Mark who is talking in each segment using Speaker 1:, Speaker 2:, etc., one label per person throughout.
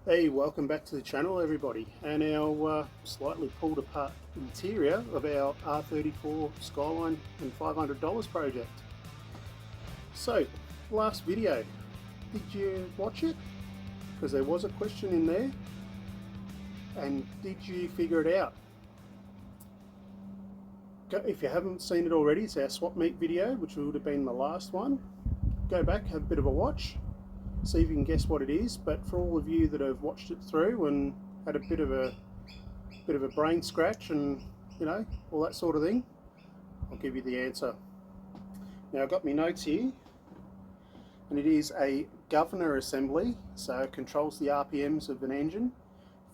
Speaker 1: Hey, welcome back to the channel everybody, and our slightly pulled apart interior of our R34 Skyline and $500 project. So, last video, did you watch it? Because there was a question in there, and did you figure it out? If you haven't seen it already, it's our swap meet video, which would have been the last one. Go back, have a bit of a watch, see if you can guess what it is. But for all of you that have watched it through and had a bit of a brain scratch and all that sort of thing, I'll give you the answer. Now I've got my notes here, and it is a governor assembly, so it controls the RPMs of an engine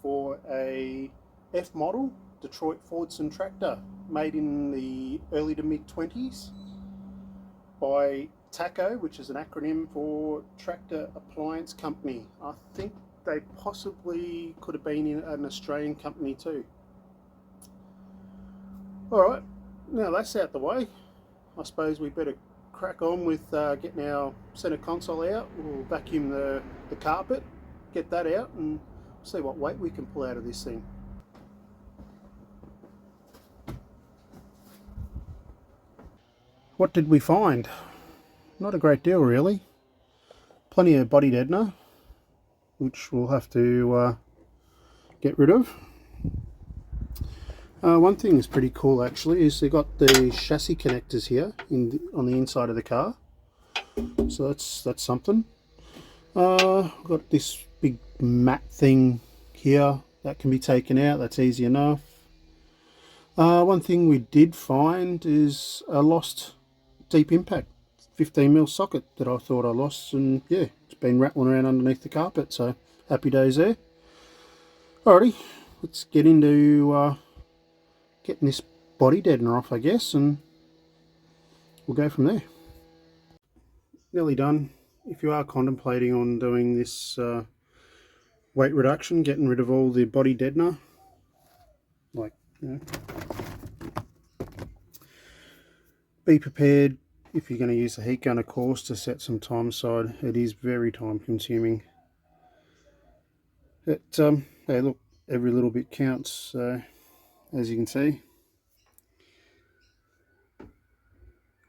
Speaker 1: for a F model Detroit Fordson tractor made in the early to mid 20s by TACO, which is an acronym for Tractor Appliance Company. I think they possibly could have been in an Australian company too. Alright, now that's out the way, I suppose we better crack on with getting our center console out. We'll vacuum the carpet, get that out, and see what weight we can pull out of this thing. What did we find? Not a great deal really. Plenty of body deadener, which we'll have to get rid of. One thing that's pretty cool actually is they've got the chassis connectors here on the inside of the car, so that's something. Got this big mat thing here that can be taken out. That's easy enough. One thing we did find is a lost deep impact 15mm socket that I thought I lost, and yeah, it's been rattling around underneath the carpet, so happy days there. Alrighty, let's get into getting this body deadener off, I guess, and we'll go from there. Nearly done. If you are contemplating on doing this weight reduction, getting rid of all the body deadener, like, be prepared if you're going to use the heat gun, of course, to set some time aside. It is very time consuming. But hey, look, every little bit counts, as you can see.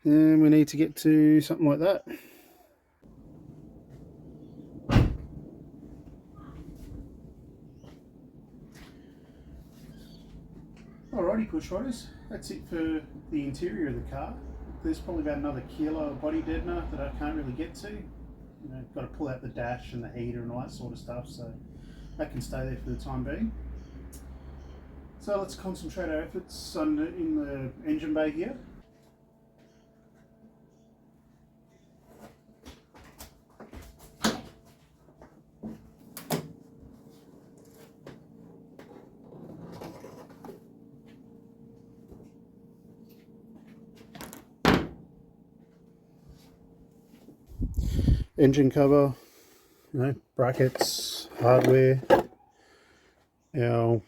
Speaker 1: And we need to get to something like that. Alrighty, push riders, that's it for the interior of the car. There's probably about another kilo of body deadener that I can't really get to. Got to pull out the dash and the heater and all that sort of stuff, so that can stay there for the time being. So let's concentrate our efforts in the engine bay here. Engine cover, brackets, hardware, our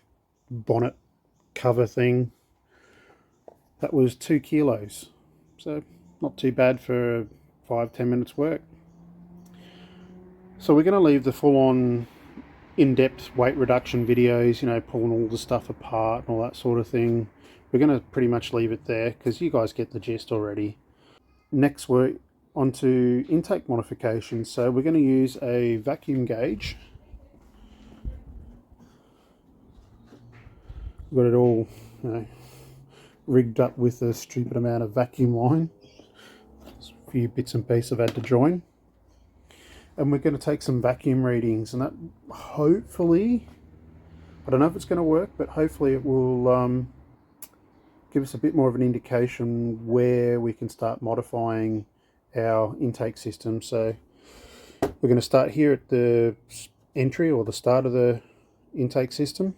Speaker 1: bonnet cover thing. That was 2 kilos, so not too bad for 5-10 minutes work. So we're going to leave the full-on in-depth weight reduction videos, pulling all the stuff apart and all that sort of thing. We're going to pretty much leave it there because you guys get the gist already. Next we're onto intake modifications. So we're going to use a vacuum gauge. We've got it all rigged up with a stupid amount of vacuum line. There's a few bits and pieces I've had to join. And we're going to take some vacuum readings, and that hopefully, I don't know if it's going to work, but hopefully it will give us a bit more of an indication where we can start modifying our intake system. So we're going to start here at the entry or the start of the intake system.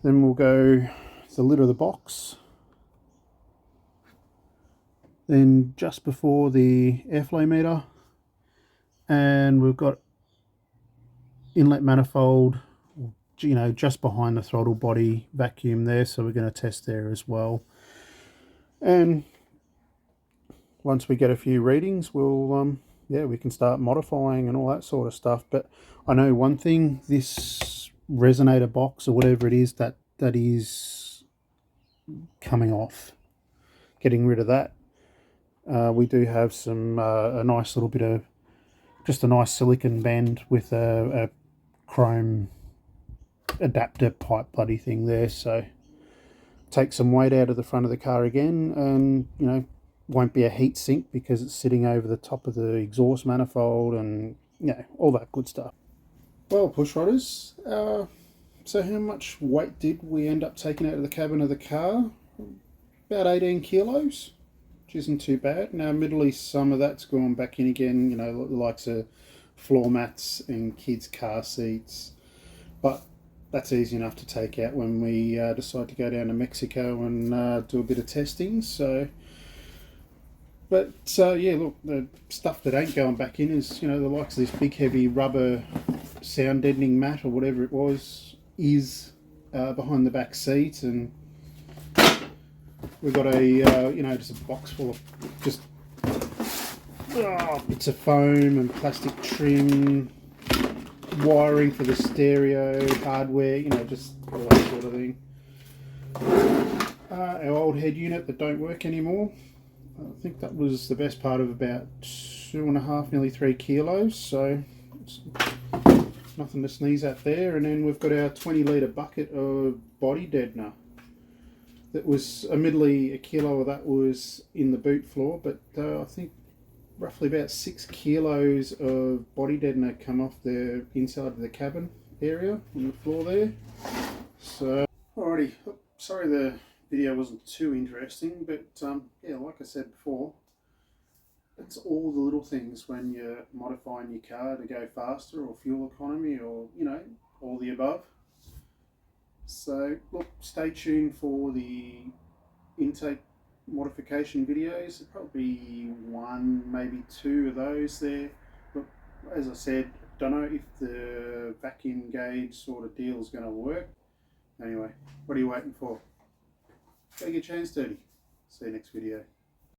Speaker 1: Then we'll go to the lid of the box. Then just before the airflow meter, and we've got inlet manifold, just behind the throttle body vacuum there, so we're going to test there as well. And once we get a few readings, we'll yeah, we can start modifying and all that sort of stuff. But I know one thing, this resonator box or whatever it is that is coming off, getting rid of that. We do have some a nice little bit of just a nice silicon band with a chrome adapter pipe bloody thing there, so take some weight out of the front of the car again, and you know, won't be a heat sink because it's sitting over the top of the exhaust manifold, and you know, all that good stuff. Well, push rodders, so how much weight did we end up taking out of the cabin of the car? About 18 kilos, which isn't too bad. Now admittedly some of that's gone back in again, you know, the likes of floor mats and kids' car seats, but that's easy enough to take out when we decide to go down to Mexico and do a bit of testing. So, but yeah, look, the stuff that ain't going back in is, you know, the likes of this big heavy rubber sound deadening mat or whatever it was is behind the back seat, and we've got a you know, just a box full of just bits of foam and plastic trim, wiring for the stereo, hardware, you know, just all that sort of thing. Our old head unit that don't work anymore, I think that was the best part of about 2.5, nearly 3 kilos, so it's nothing to sneeze at there. And then we've got our 20-litre bucket of body deadener. That was, admittedly, a kilo of that was in the boot floor, but I think roughly about 6 kilos of body deadener come off the inside of the cabin area on the floor there. So, alrighty, sorry the video wasn't too interesting, but yeah, like I said before, it's all the little things when you're modifying your car to go faster or fuel economy or, you know, all the above. So look, stay tuned for the intake modification videos. Probably 1, maybe 2 of those there. But as I said, don't know if the vacuum gauge sort of deal is going to work. Anyway, what are you waiting for? Go get your hands dirty. See you next video.